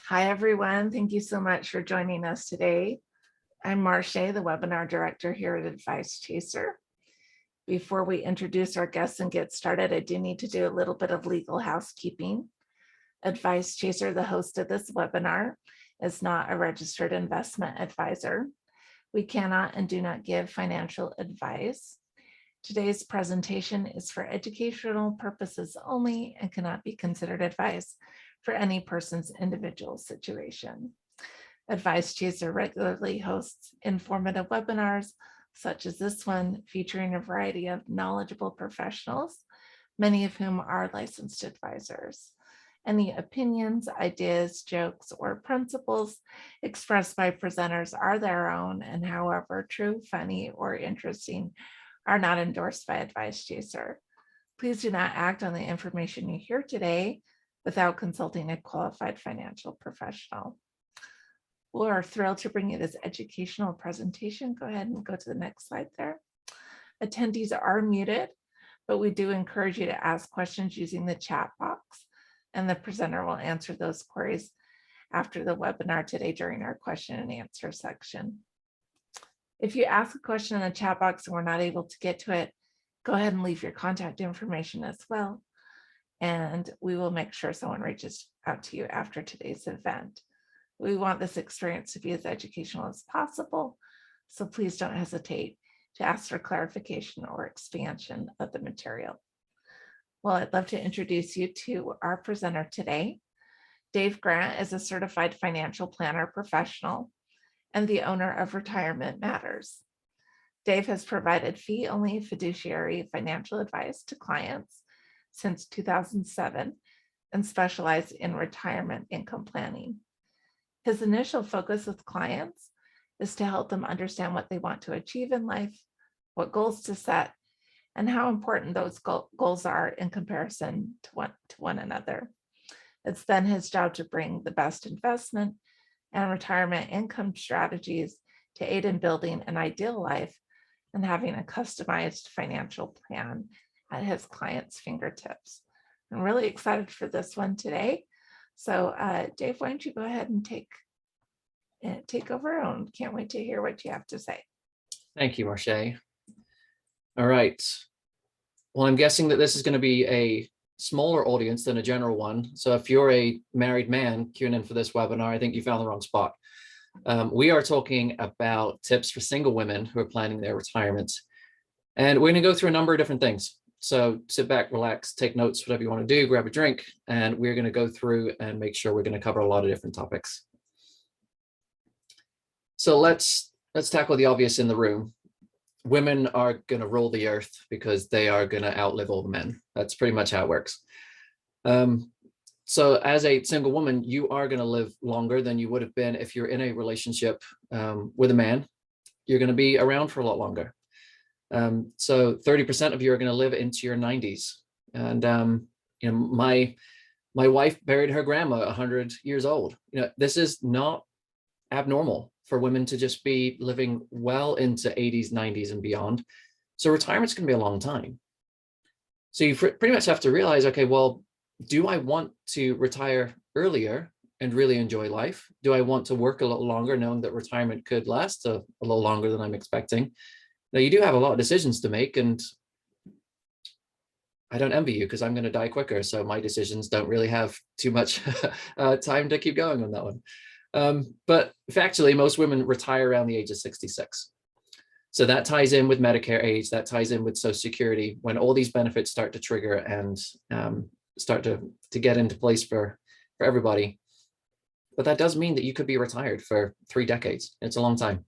Hi, everyone. Thank you so much for joining us today. I'm Marche, the webinar director here at Advice Chaser. Before we introduce our guests and get started, I do need to do a little bit of legal housekeeping. Advice Chaser, the host of this webinar, is not a registered investment advisor. We cannot and do not give financial advice. Today's presentation is for educational purposes only and cannot be considered advice for any person's individual situation. Advice Chaser regularly hosts informative webinars such as this one, featuring a variety of knowledgeable professionals, many of whom are licensed advisors. Any opinions, ideas, jokes, or principles expressed by presenters are their own, and however true, funny, or interesting, are not endorsed by Advice Chaser. Please do not act on the information you hear today without consulting a qualified financial professional. We are thrilled to bring you this educational presentation. Go ahead and go to the next slide there. Attendees are muted, but we do encourage you to ask questions using the chat box, and the presenter will answer those queries after the webinar today during our question and answer section. If you ask a question in the chat box and we're not able to get to it, go ahead and leave your contact information as well, and we will make sure someone reaches out to you after today's event. We want this experience to be as educational as possible, so please don't hesitate to ask for clarification or expansion of the material. Well, I'd love to introduce you to our presenter today. Dave Grant is a certified financial planner professional and the owner of Retirement Matters. Dave has provided fee-only fiduciary financial advice to clients since 2007 and specialized in retirement income planning. His initial focus with clients is to help them understand what they want to achieve in life, what goals to set, and how important those goals are in comparison to one another. It's then his job to bring the best investment and retirement income strategies to aid in building an ideal life and having a customized financial plan at his clients' fingertips. I'm really excited for this one today. So Dave, why don't you go ahead and take over, and can't wait to hear what you have to say. Thank you, Marche. All right. Well, I'm guessing that this is going to be a smaller audience than a general one. So if you're a married man queuing in for this webinar, I think you found the wrong spot. We are talking about tips for single women who are planning their retirement. And we're going to go through a number of different things. So sit back, relax, take notes, whatever you want to do, grab a drink, and we're going to go through and make sure we're going to cover a lot of different topics. So let's tackle the obvious in the room. Women are going to rule the earth because they are going to outlive all the men. That's pretty much how it works. So as a single woman, you are going to live longer than you would have been if you're in a relationship with a man. You're going to be around for a lot longer. So 30% of you are going to live into your 90s. And you know, my wife buried her grandma 100 years old. You know, this is not abnormal for women to just be living well into 80s, 90s, and beyond. So retirement's going to be a long time. So you pretty much have to realize, okay, well, do I want to retire earlier and really enjoy life? Do I want to work a little longer, knowing that retirement could last a little longer than I'm expecting? Now, you do have a lot of decisions to make, and I don't envy you because I'm going to die quicker. So my decisions don't really have too much time to keep going on that one. But factually, most women retire around the age of 66. So that ties in with Medicare age, that ties in with Social Security, when all these benefits start to trigger and start to get into place for everybody. But that does mean that you could be retired for 3 decades. It's a long time.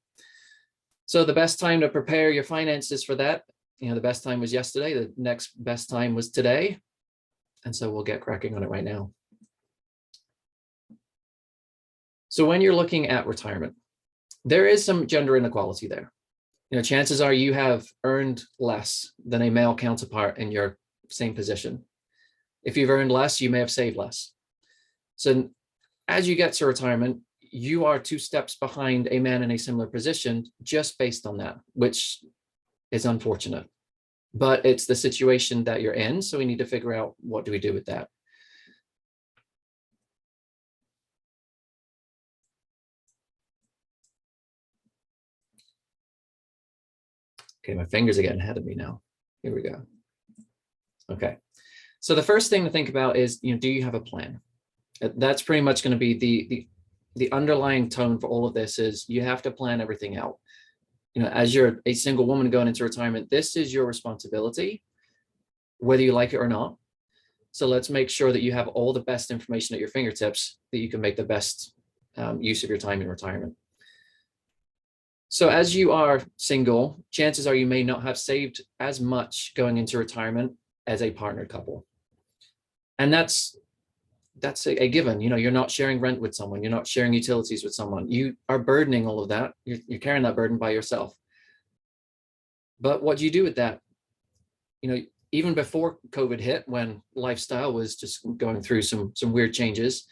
So the best time to prepare your finances for that, you know, the best time was yesterday, the next best time was today. And so we'll get cracking on it right now. So when you're looking at retirement, there is some gender inequality there. You know, chances are you have earned less than a male counterpart in your same position. If you've earned less, you may have saved less. So as you get to retirement, you are 2 steps behind a man in a similar position just based on that, which is unfortunate. But it's the situation that you're in, so we need to figure out what do we do with that. Okay, my fingers are getting ahead of me now. Here we go. Okay. So the first thing to think about is, do you have a plan? That's pretty much going to be the underlying tone for all of this is you have to plan everything out. As you're a single woman going into retirement, this is your responsibility, whether you like it or not. So let's make sure that you have all the best information at your fingertips that you can make the best use of your time in retirement. So as you are single, chances are you may not have saved as much going into retirement as a partnered couple. And that's a given. You're not sharing rent with someone. You're not sharing utilities with someone. You are burdening all of that. You're carrying that burden by yourself. But what do you do with that? Even before COVID hit, when lifestyle was just going through some weird changes,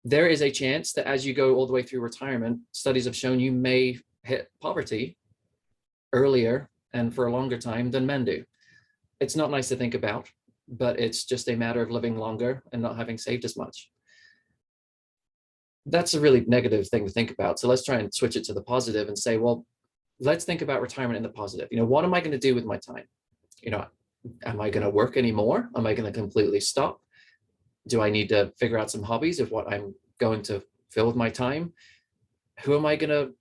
there is a chance that as you go all the way through retirement, studies have shown you may hit poverty earlier and for a longer time than men do. It's not nice to think about, but it's just a matter of living longer and not having saved as much. That's a really negative thing to think about. So let's try and switch it to the positive and say, well, let's think about retirement in the positive. What am I going to do with my time? Am I going to work anymore? Am I going to completely stop? Do I need to figure out some hobbies of what I'm going to fill with my time? Who am I going to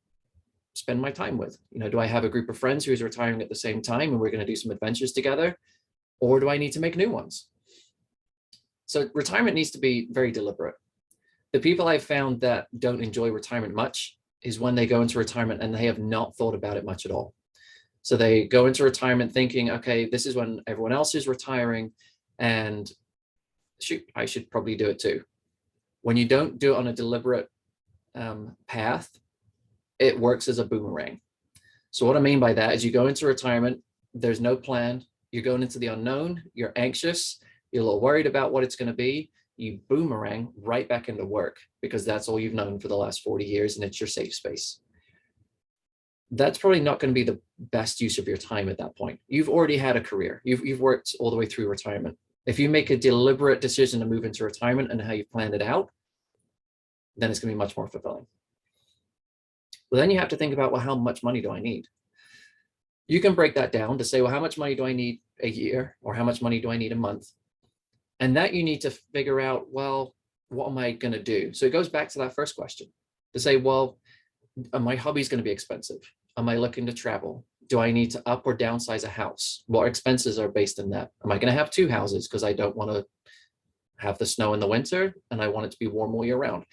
spend my time with? Do I have a group of friends who's retiring at the same time and we're going to do some adventures together? Or do I need to make new ones? So retirement needs to be very deliberate. The people I've found that don't enjoy retirement much is when they go into retirement and they have not thought about it much at all. So they go into retirement thinking, okay, this is when everyone else is retiring and shoot, I should probably do it too. When you don't do it on a deliberate path, it works as a boomerang. So what I mean by that is you go into retirement, there's no plan, you're going into the unknown, you're anxious, you're a little worried about what it's going to be, you boomerang right back into work because that's all you've known for the last 40 years and it's your safe space. That's probably not going to be the best use of your time at that point. You've already had a career. You've worked all the way through retirement. If you make a deliberate decision to move into retirement and how you've planned it out, then it's going to be much more fulfilling. Well, then you have to think about, well, how much money do I need? You can break that down to say, well, how much money do I need a year? Or how much money do I need a month? And that you need to figure out, well, what am I going to do? So it goes back to that first question to say, well, my hobby is going to be expensive. Am I looking to travel? Do I need to up or downsize a house? What expenses are based in that? Am I going to have two houses because I don't want to have the snow in the winter and I want it to be warm all year round?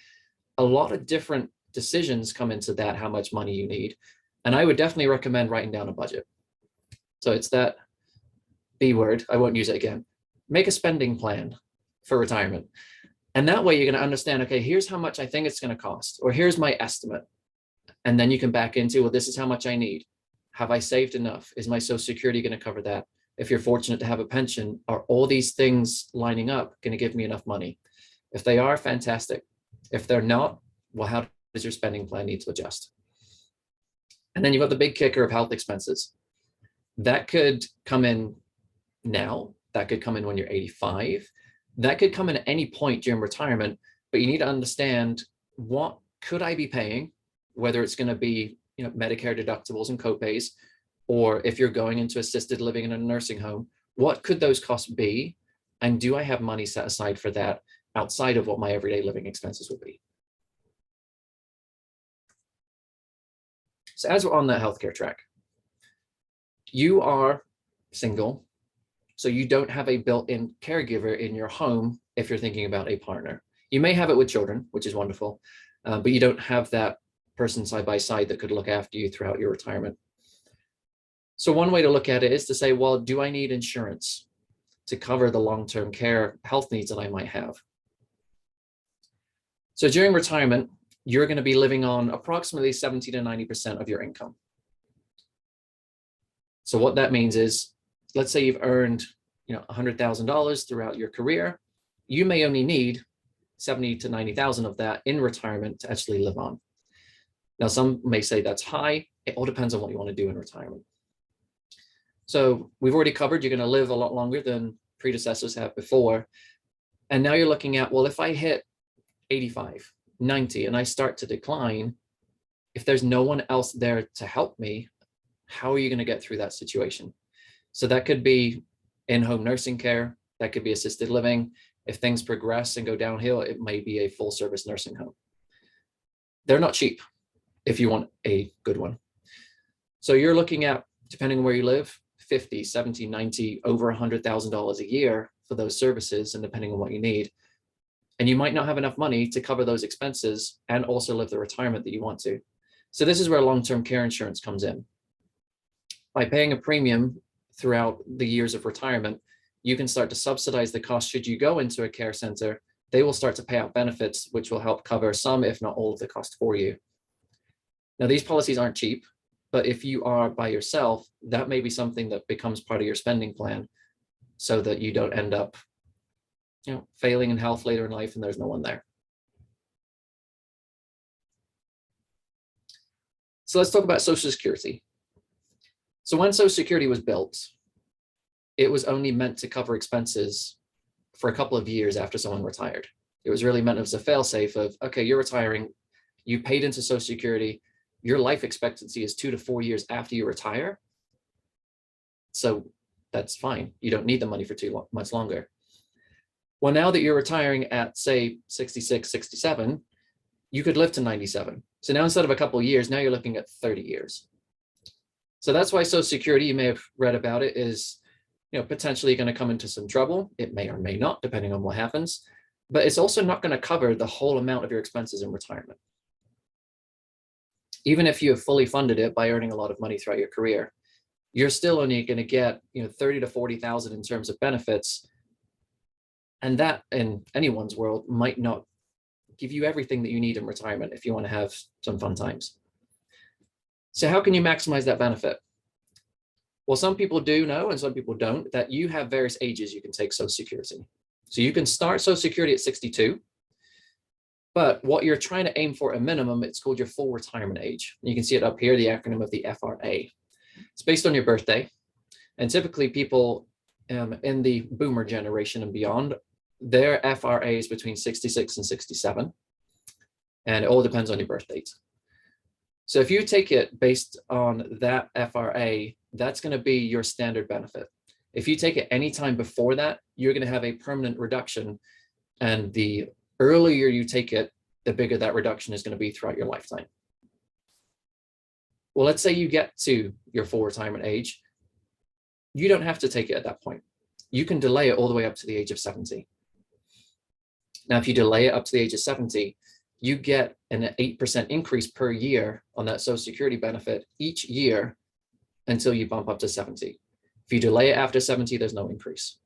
A lot of different decisions come into that, how much money you need. And I would definitely recommend writing down a budget. So it's that B word. I won't use it again. Make a spending plan for retirement. And that way you're going to understand, okay, here's how much I think it's going to cost, or here's my estimate. And then you can back into, well, this is how much I need. Have I saved enough? Is my Social Security going to cover that? If you're fortunate to have a pension, are all these things lining up going to give me enough money? If they are, fantastic. If they're not, well, how does your spending plan need to adjust? And then you've got the big kicker of health expenses. That could come in now. That could come in when you're 85. That could come in at any point during retirement, but you need to understand, what could I be paying, whether it's going to be Medicare deductibles and copays, or if you're going into assisted living in a nursing home, what could those costs be? And do I have money set aside for that outside of what my everyday living expenses would be? So as we're on that healthcare track, you are single, so you don't have a built-in caregiver in your home if you're thinking about a partner. You may have it with children, which is wonderful, but you don't have that person side by side that could look after you throughout your retirement. So one way to look at it is to say, well, do I need insurance to cover the long-term care health needs that I might have? So during retirement, you're going to be living on approximately 70 to 90% of your income. So what that means is, let's say you've earned $100,000 throughout your career. You may only need 70 to 90,000 of that in retirement to actually live on. Now, some may say that's high. It all depends on what you want to do in retirement. So we've already covered you're going to live a lot longer than predecessors have before. And now you're looking at, well, if I hit 85, 90, and I start to decline, if there's no one else there to help me, how are you going to get through that situation? So that could be in-home nursing care, that could be assisted living. If things progress and go downhill, it may be a full service nursing home. They're not cheap if you want a good one. So you're looking at, depending on where you live, 50, 70, 90, over $100,000 a year for those services, and depending on what you need. And you might not have enough money to cover those expenses and also live the retirement that you want to. So this is where long-term care insurance comes in. By paying a premium throughout the years of retirement, you can start to subsidize the cost should you go into a care center. They will start to pay out benefits, which will help cover some, if not all, of the cost for you. Now, these policies aren't cheap, but if you are by yourself, that may be something that becomes part of your spending plan so that you don't end up, failing in health later in life and there's no one there. So let's talk about Social Security. So when Social Security was built, it was only meant to cover expenses for a couple of years after someone retired. It was really meant as a fail-safe of, okay, you're retiring, you paid into Social Security, your life expectancy is 2 to 4 years after you retire. So that's fine. You don't need the money for much longer. Well, now that you're retiring at, say, 66, 67, you could live to 97. So now instead of a couple of years, now you're looking at 30 years. So that's why Social Security, you may have read about it, is potentially going to come into some trouble. It may or may not, depending on what happens. But it's also not going to cover the whole amount of your expenses in retirement. Even if you have fully funded it by earning a lot of money throughout your career, you're still only going to get 30 to 40,000 in terms of benefits. And that, in anyone's world, might not give you everything that you need in retirement if you want to have some fun times. So how can you maximize that benefit? Well, some people do know, and some people don't, that you have various ages you can take Social Security. So you can start Social Security at 62, but what you're trying to aim for a minimum, it's called your full retirement age. You can see it up here, the acronym of the FRA. It's based on your birthday. And typically people in the boomer generation and beyond, their FRA is between 66 and 67. And it all depends on your birth date. So if you take it based on that FRA, that's going to be your standard benefit. If you take it any time before that, you're going to have a permanent reduction. And the earlier you take it, the bigger that reduction is going to be throughout your lifetime. Well, let's say you get to your full retirement age. You don't have to take it at that point. You can delay it all the way up to the age of 70. Now, if you delay it up to the age of 70, you get an 8% increase per year on that Social Security benefit each year until you bump up to 70. If you delay it after 70, there's no increase.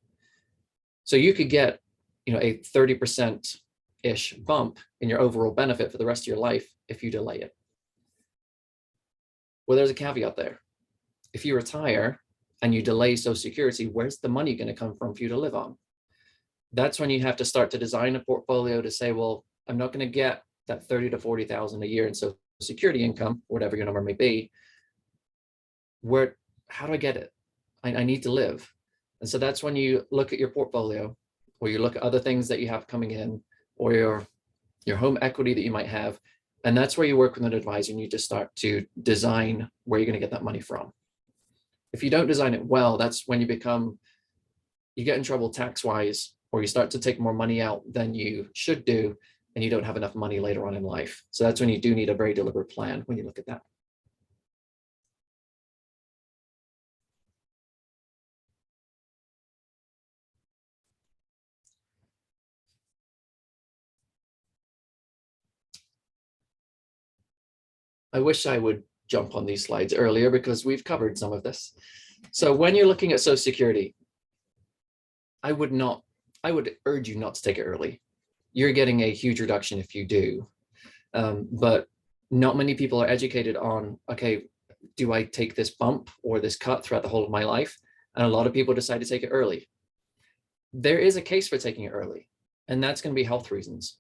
So you could get, a 30%-ish bump in your overall benefit for the rest of your life if you delay it. Well, there's a caveat there. If you retire and you delay Social Security, where's the money going to come from for you to live on? That's when you have to start to design a portfolio to say, well, I'm not going to get that 30 to 40,000 a year in Social Security income, whatever your number may be. How do I get it? I need to live. And so that's when you look at your portfolio, or you look at other things that you have coming in, or your home equity that you might have. And that's where you work with an advisor and you just start to design where you're going to get that money from. If you don't design it well, that's when you get in trouble tax-wise, or you start to take more money out than you should do, and you don't have enough money later on in life. So that's when you do need a very deliberate plan when you look at that. I wish I would jump on these slides earlier because we've covered some of this. So when you're looking at Social Security, I would urge you not to take it early. You're getting a huge reduction if you do. But not many people are educated on, okay, do I take this bump or this cut throughout the whole of my life? And a lot of people decide to take it early. There is a case for taking it early, and that's going to be health reasons.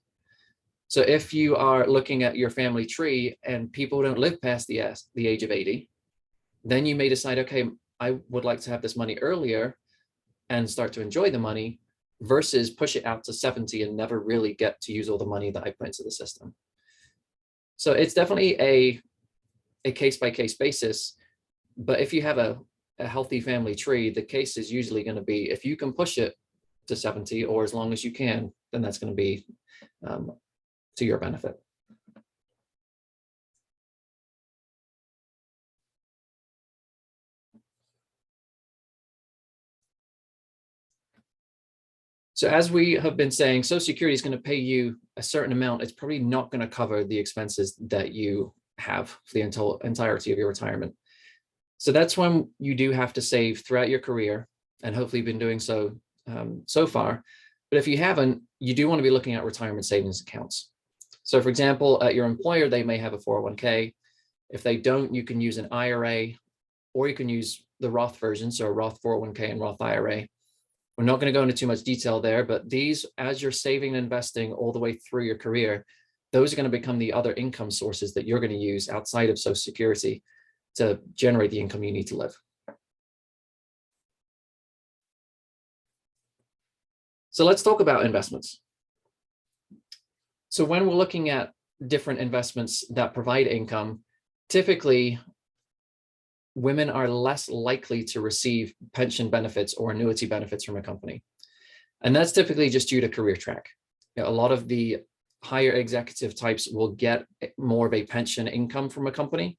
So if you are looking at your family tree and people don't live past the age of 80, then you may decide, okay, I would like to have this money earlier and start to enjoy the money versus push it out to 70 and never really get to use all the money that I put into the system. So it's definitely a case-by-case basis. But if you have a healthy family tree, the case is usually going to be if you can push it to 70 or as long as you can, then that's going to be to your benefit. So as we have been saying, Social Security is going to pay you a certain amount. It's probably not going to cover the expenses that you have for the entirety of your retirement. So that's when you do have to save throughout your career, and hopefully you've been doing so so far. But if you haven't, you do want to be looking at retirement savings accounts. So for example, at your employer, they may have a 401k. If they don't, you can use an IRA, or you can use the Roth version, so a Roth 401k and Roth IRA. We're not going to go into too much detail there, but these, as you're saving and investing all the way through your career, those are going to become the other income sources that you're going to use outside of Social Security to generate the income you need to live. So let's talk about investments. So when we're looking at different investments that provide income, typically women are less likely to receive pension benefits or annuity benefits from a company. And that's typically just due to career track. You know, a lot of the higher executive types will get more of a pension income from a company,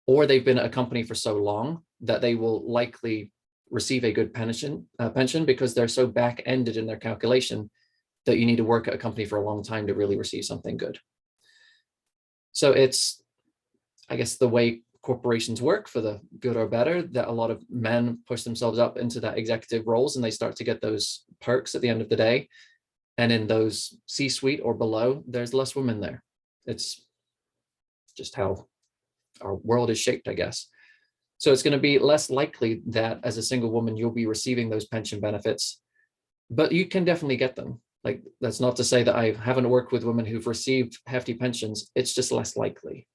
or they've been at a company for so long that they will likely receive a good pension because they're so back-ended in their calculation that you need to work at a company for a long time to really receive something good. So it's, I guess, the way corporations work, for the good or better, that a lot of men push themselves up into that executive roles and they start to get those perks at the end of the day. And in those C-suite or below, there's less women there. It's just how our world is shaped, I guess. So it's going to be less likely that as a single woman, you'll be receiving those pension benefits, but you can definitely get them. Like, that's not to say that I haven't worked with women who've received hefty pensions. It's just less likely.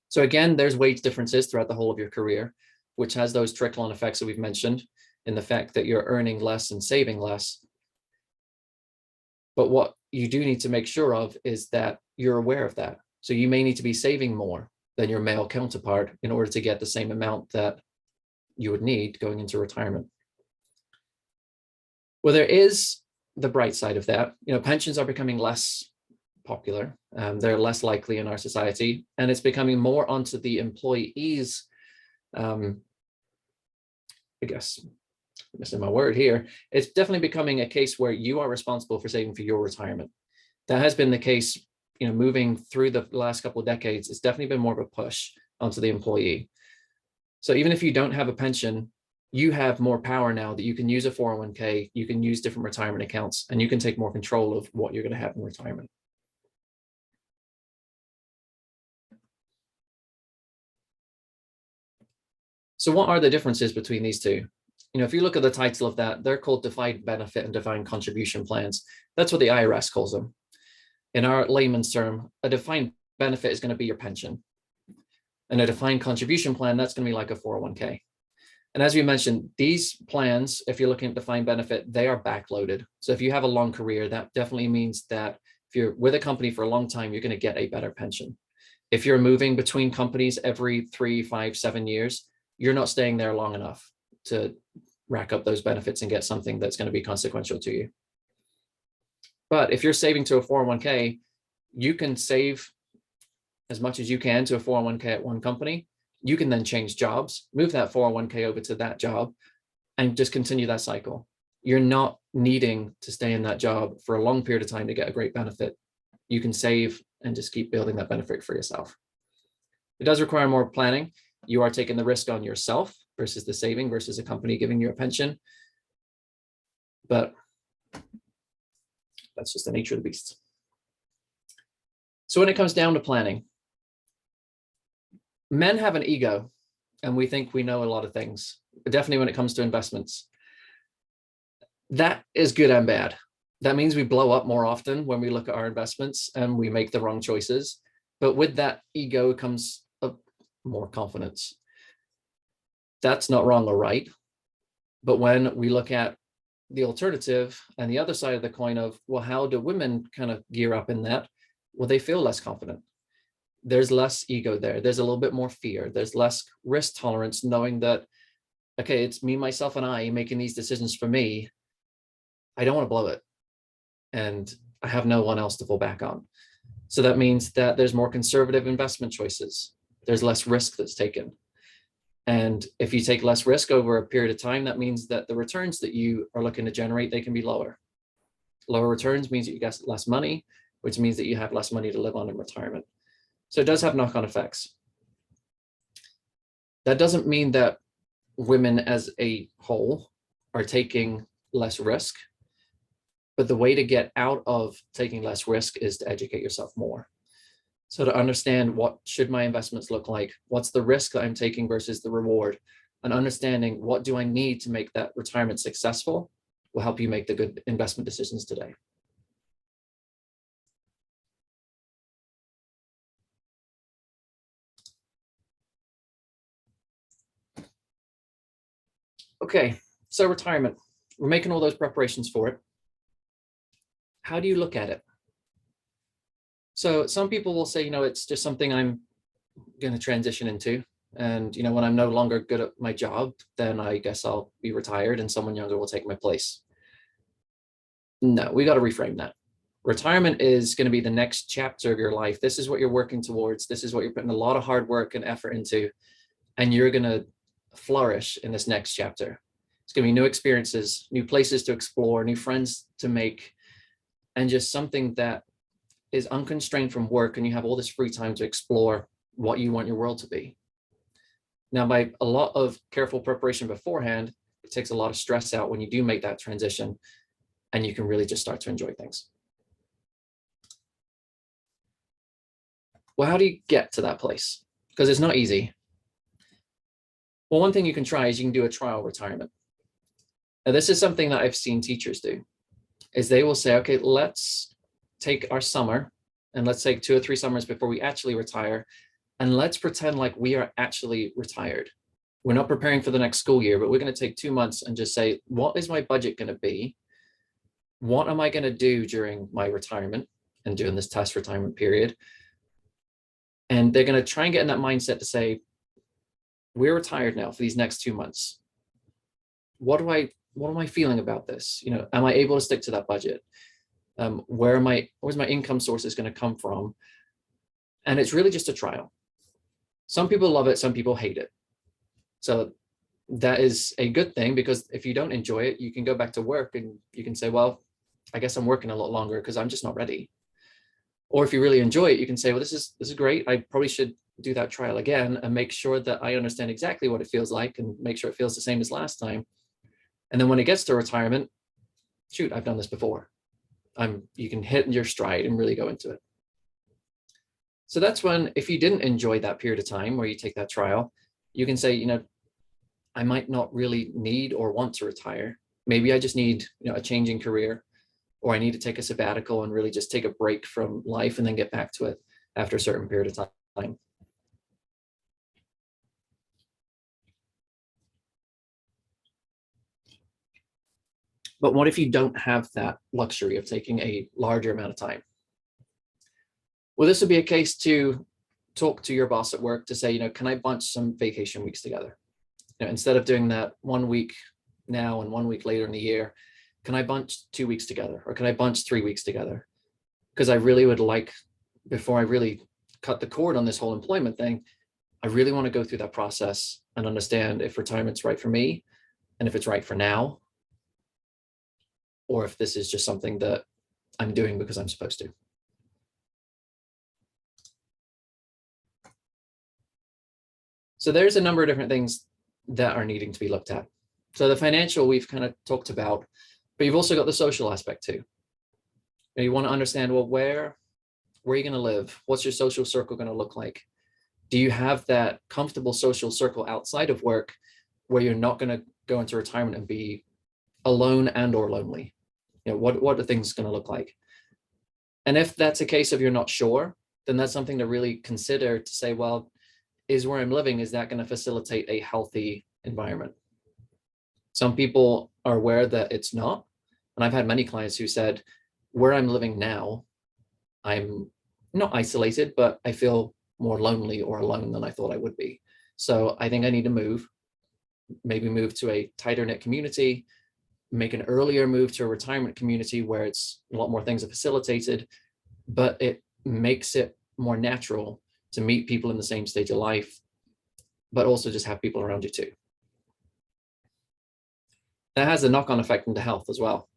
So again, there's wage differences throughout the whole of your career, which has those trickle-on effects that we've mentioned in the fact that you're earning less and saving less. But what you do need to make sure of is that you're aware of that. So you may need to be saving more than your male counterpart in order to get the same amount that you would need going into retirement. Well, there is the bright side of that. You know, pensions are becoming less popular. They're less likely in our society, and it's becoming more onto the employees. I guess I'm missing my word here. It's definitely becoming a case where you are responsible for saving for your retirement. That has been the case, you know, moving through the last couple of decades. It's definitely been more of a push onto the employee. So even if you don't have a pension, you have more power now that you can use a 401k, you can use different retirement accounts, and you can take more control of what you're going to have in retirement. So what are the differences between these two? You know, if you look at the title of that, they're called defined benefit and defined contribution plans. That's what the IRS calls them. In our layman's term, a defined benefit is going to be your pension. And a defined contribution plan, that's going to be like a 401k. And as we mentioned, these plans, if you're looking at defined benefit, they are backloaded. So if you have a long career, that definitely means that if you're with a company for a long time, you're going to get a better pension. If you're moving between companies every 3, 5, 7 years, you're not staying there long enough to rack up those benefits and get something that's going to be consequential to you. But if you're saving to a 401k, you can save as much as you can to a 401k at one company. You can then change jobs, move that 401k over to that job, and just continue that cycle. You're not needing to stay in that job for a long period of time to get a great benefit. You can save and just keep building that benefit for yourself. It does require more planning. You are taking the risk on yourself versus the saving versus a company giving you a pension. But that's just the nature of the beast. So when it comes down to planning, men have an ego and we think we know a lot of things, but definitely when it comes to investments, that is good and bad. That means we blow up more often when we look at our investments and we make the wrong choices. But with that ego comes more confidence. That's not wrong or right. But when we look at the alternative and the other side of the coin of, well, how do women kind of gear up in that? Well, they feel less confident. there's less ego there. There's a little bit more fear. There's less risk tolerance, knowing that, okay, it's me, myself, and I making these decisions for me. I don't want to blow it. And I have no one else to fall back on. So that means that there's more conservative investment choices. There's less risk that's taken. And if you take less risk over a period of time, that means that the returns that you are looking to generate, they can be lower. Lower returns means that you get less money, which means that you have less money to live on in retirement. So it does have knock-on effects. That doesn't mean that women as a whole are taking less risk, but the way to get out of taking less risk is to educate yourself more. So to understand, what should my investments look like? What's the risk that I'm taking versus the reward? And understanding, what do I need to make that retirement successful, will help you make the good investment decisions today. Okay, so retirement, we're making all those preparations for it. How do you look at it? So some people will say, it's just something I'm going to transition into. And, when I'm no longer good at my job, then I guess I'll be retired and someone younger will take my place. No, we got to reframe that. Retirement is going to be the next chapter of your life. This is what you're working towards. This is what you're putting a lot of hard work and effort into, and you're going to flourish in this next chapter. It's going to be new experiences, new places to explore, new friends to make, and just something that is unconstrained from work, and you have all this free time to explore what you want your world to be. Now, by a lot of careful preparation beforehand, it takes a lot of stress out when you do make that transition, and you can really just start to enjoy things. Well, how do you get to that place? Because it's not easy. Well, one thing you can try is you can do a trial retirement. Now, this is something that I've seen teachers do, is they will say, okay, let's take our summer, and let's take 2 or 3 summers before we actually retire, and let's pretend like we are actually retired. We're not preparing for the next school year, but we're going to take 2 months and just say, what is my budget going to be? What am I going to do during my retirement and during this test retirement period? And they're going to try and get in that mindset to say, we're retired now for these next 2 months. What am I feeling about this? Am I able to stick to that budget? Where's my income sources going to come from? And it's really just a trial. Some people love it, some people hate it. So that is a good thing, because if you don't enjoy it, you can go back to work and you can say, well, I guess I'm working a lot longer because I'm just not ready. Or if you really enjoy it, you can say, well, this is great. I probably should do that trial again and make sure that I understand exactly what it feels like and make sure it feels the same as last time. And then when it gets to retirement, shoot, I've done this before. You can hit your stride and really go into it. So that's when, if you didn't enjoy that period of time where you take that trial, you can say, I might not really need or want to retire. Maybe I just need, a change in career, or I need to take a sabbatical and really just take a break from life and then get back to it after a certain period of time. But what if you don't have that luxury of taking a larger amount of time? Well, this would be a case to talk to your boss at work to say, can I bunch some vacation weeks together? Instead of doing that 1 week now and 1 week later in the year, can I bunch 2 weeks together? Or can I bunch 3 weeks together? Because I really would like, before I really cut the cord on this whole employment thing, I really want to go through that process and understand if retirement's right for me, and if it's right for now, or if this is just something that I'm doing because I'm supposed to. So there's a number of different things that are needing to be looked at. So the financial we've kind of talked about, but you've also got the social aspect too. And you want to understand, well, where are you going to live? What's your social circle going to look like? Do you have that comfortable social circle outside of work where you're not going to go into retirement and be alone and or lonely? What are things going to look like? And if that's a case of you're not sure, then that's something to really consider, to say, well, is where I'm living, is that going to facilitate a healthy environment? Some people are aware that it's not. And I've had many clients who said, where I'm living now, I'm not isolated, but I feel more lonely or alone than I thought I would be. So I think I need to move, maybe move to a tighter knit community, make an earlier move to a retirement community where it's a lot more things are facilitated, but it makes it more natural to meet people in the same stage of life, but also just have people around you too. That has a knock-on effect into health as well.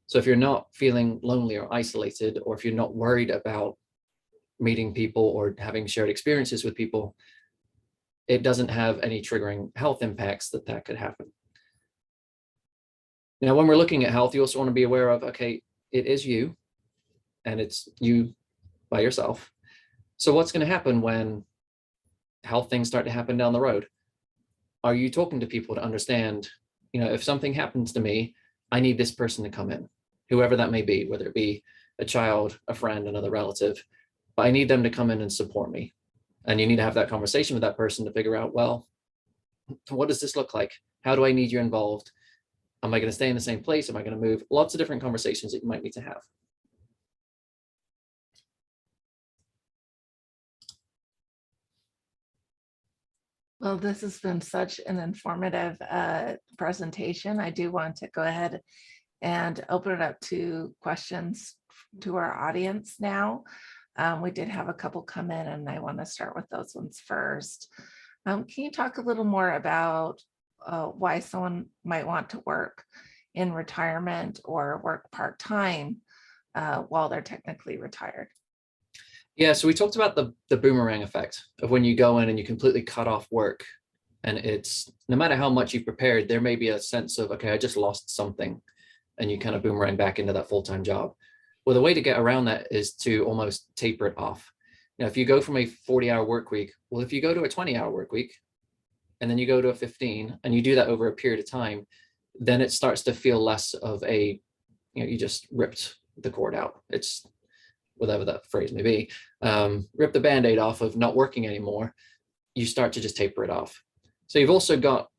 So if you're not feeling lonely or isolated, or if you're not worried about meeting people or having shared experiences with people, it doesn't have any triggering health impacts that could happen. Now, when we're looking at health, you also want to be aware of, okay, it is you, and it's you by yourself. So what's going to happen when health things start to happen down the road? Are you talking to people to understand, if something happens to me, I need this person to come in, whoever that may be, whether it be a child, a friend, another relative, but I need them to come in and support me. And you need to have that conversation with that person to figure out, well, what does this look like? How do I need you involved? Am I going to stay in the same place? Am I going to move? Lots of different conversations that you might need to have. Well, this has been such an informative presentation. I do want to go ahead and open it up to questions to our audience now. We did have a couple come in, and I want to start with those ones first. Can you talk a little more about why someone might want to work in retirement or work part-time while they're technically retired? Yeah, so we talked about the boomerang effect of when you go in and you completely cut off work, and it's no matter how much you've prepared, there may be a sense of, okay, I just lost something, and you kind of boomerang back into that full-time job. Well, the way to get around that is to almost taper it off. If you go from a 40-hour work week, well, if you go to a 20-hour work week, and then you go to a 15, and you do that over a period of time, then it starts to feel less of a, you just ripped the cord out. It's whatever that phrase may be, rip the Band-Aid off of not working anymore. You start to just taper it off. So you've also got,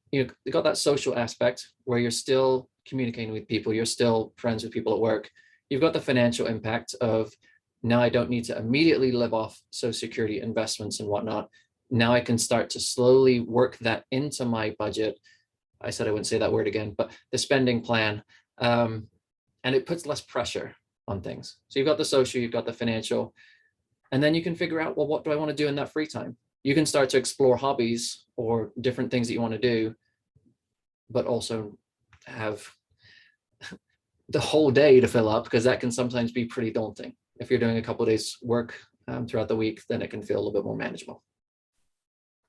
got that social aspect where you're still communicating with people, you're still friends with people at work. You've got the financial impact of, now I don't need to immediately live off Social Security investments and whatnot. Now I can start to slowly work that into my budget. I said I wouldn't say that word again, but the spending plan. And it puts less pressure on things. So you've got the social, you've got the financial, and then you can figure out, well, what do I want to do in that free time? You can start to explore hobbies or different things that you want to do, but also have the whole day to fill up, because that can sometimes be pretty daunting. If you're doing a couple of days work throughout the week, then it can feel a little bit more manageable.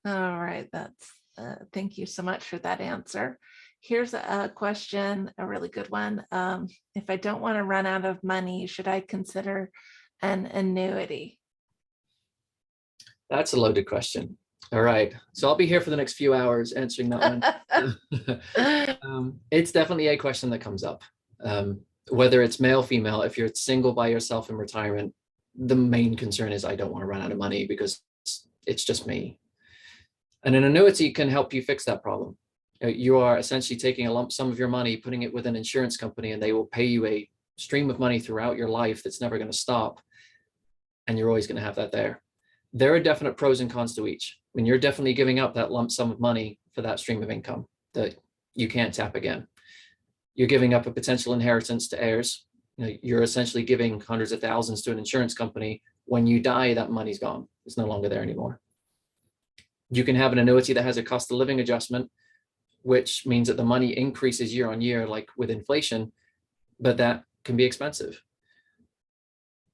All right, that's thank you so much for that answer. Here's a question, a really good one. If I don't want to run out of money, should I consider an annuity? That's a loaded question. All right, so I'll be here for the next few hours answering that one. It's definitely a question that comes up. Whether it's male, female, if you're single by yourself in retirement, the main concern is, I don't want to run out of money because it's just me. And an annuity can help you fix that problem. You are essentially taking a lump sum of your money, putting it with an insurance company, and they will pay you a stream of money throughout your life that's never going to stop. And you're always going to have that there. There are definite pros and cons to each. I mean, you're definitely giving up that lump sum of money for that stream of income that you can't tap again. You're giving up a potential inheritance to heirs. You're essentially giving hundreds of thousands to an insurance company. When you die, that money's gone. It's no longer there anymore. You can have an annuity that has a cost of living adjustment, which means that the money increases year on year, like with inflation, but that can be expensive.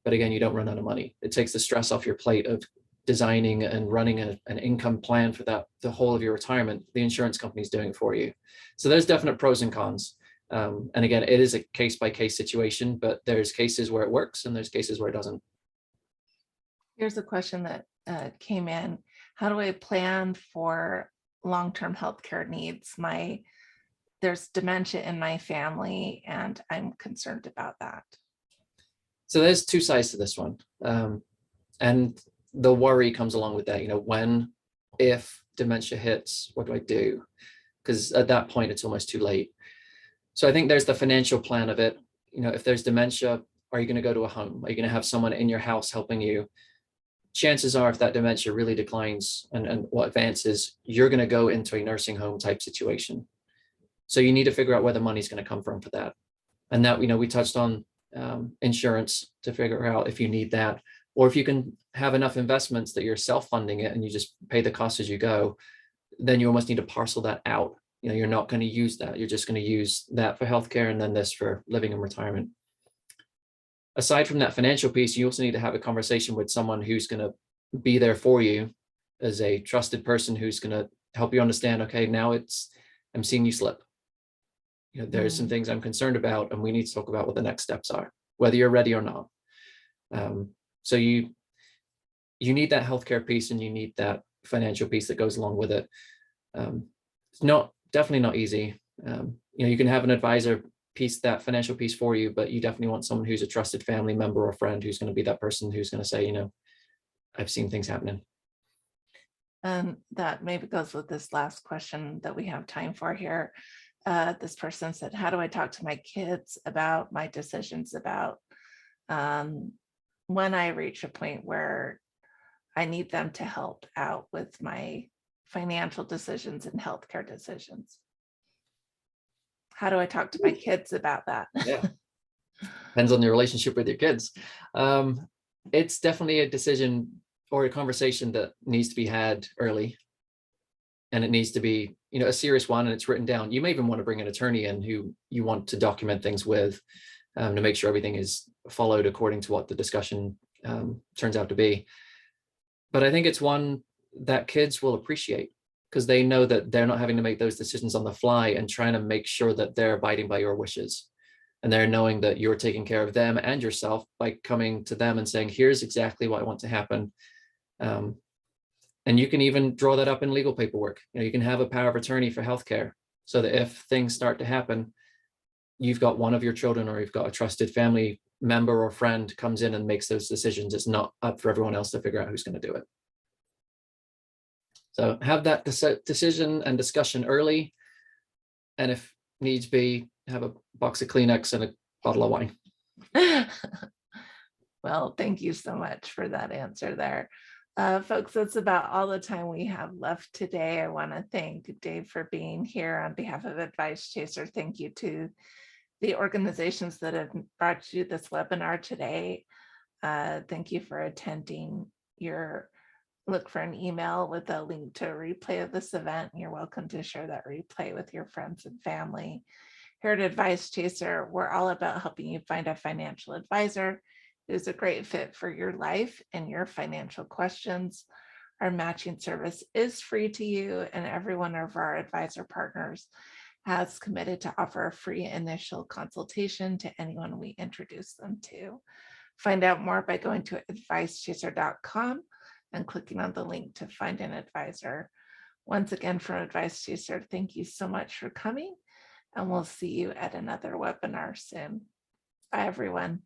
But again, you don't run out of money. It takes the stress off your plate of designing and running an income plan for that, the whole of your retirement. The insurance company is doing it for you. So there's definite pros and cons. And again, it is a case-by-case situation, but there's cases where it works and there's cases where it doesn't. Here's a question that came in. How do I plan for long-term healthcare needs? There's dementia in my family, and I'm concerned about that. So there's two sides to this one. And the worry comes along with that, if dementia hits, what do I do? Because at that point, it's almost too late. So I think there's the financial plan of it. If there's dementia, are you going to go to a home? Are you going to have someone in your house helping you? chances are if that dementia really declines and what advances, you're going to go into a nursing home type situation. So you need to figure out where the money's going to come from for that. And that, we touched on insurance to figure out if you need that, or if you can have enough investments that you're self-funding it and you just pay the cost as you go, then you almost need to parcel that out. You're not going to use that. You're just going to use that for healthcare and then this for living and retirement. Aside from that financial piece, you also need to have a conversation with someone who's going to be there for you as a trusted person who's going to help you understand, okay, now I'm seeing you slip. There's some things I'm concerned about, and we need to talk about what the next steps are, whether you're ready or not. So you need that healthcare piece and you need that financial piece that goes along with it. It's definitely not easy. You can have an advisor piece, that financial piece for you, but you definitely want someone who's a trusted family member or friend who's going to be that person who's going to say, I've seen things happening. And that maybe goes with this last question that we have time for here. This person said, how do I talk to my kids about my decisions about when I reach a point where I need them to help out with my financial decisions and healthcare decisions? How do I talk to my kids about that? Yeah, depends on your relationship with your kids. It's definitely a decision or a conversation that needs to be had early, and it needs to be a serious one, and it's written down. You may even want to bring an attorney in who you want to document things with, to make sure everything is followed according to what the discussion turns out to be. But I think it's one that kids will appreciate, because they know that they're not having to make those decisions on the fly and trying to make sure that they're abiding by your wishes. And they're knowing that you're taking care of them and yourself by coming to them and saying, here's exactly what I want to happen. And you can even draw that up in legal paperwork. You can have a power of attorney for healthcare, so that if things start to happen, you've got one of your children or you've got a trusted family member or friend comes in and makes those decisions. It's not up for everyone else to figure out who's going to do it. So have that decision and discussion early. And if needs be, have a box of Kleenex and a bottle of wine. Well, thank you so much for that answer there. Folks, that's about all the time we have left today. I want to thank Dave for being here on behalf of Advice Chaser. Thank you to the organizations that have brought you this webinar today. Thank you for attending. Look for an email with a link to a replay of this event. You're welcome to share that replay with your friends and family. Here at Advice Chaser, we're all about helping you find a financial advisor who's a great fit for your life and your financial questions. Our matching service is free to you, and every one of our advisor partners has committed to offer a free initial consultation to anyone we introduce them to. Find out more by going to advicechaser.com and clicking on the link to find an advisor. Once again, from Advice Chaser, thank you so much for coming, and we'll see you at another webinar soon. Bye, everyone.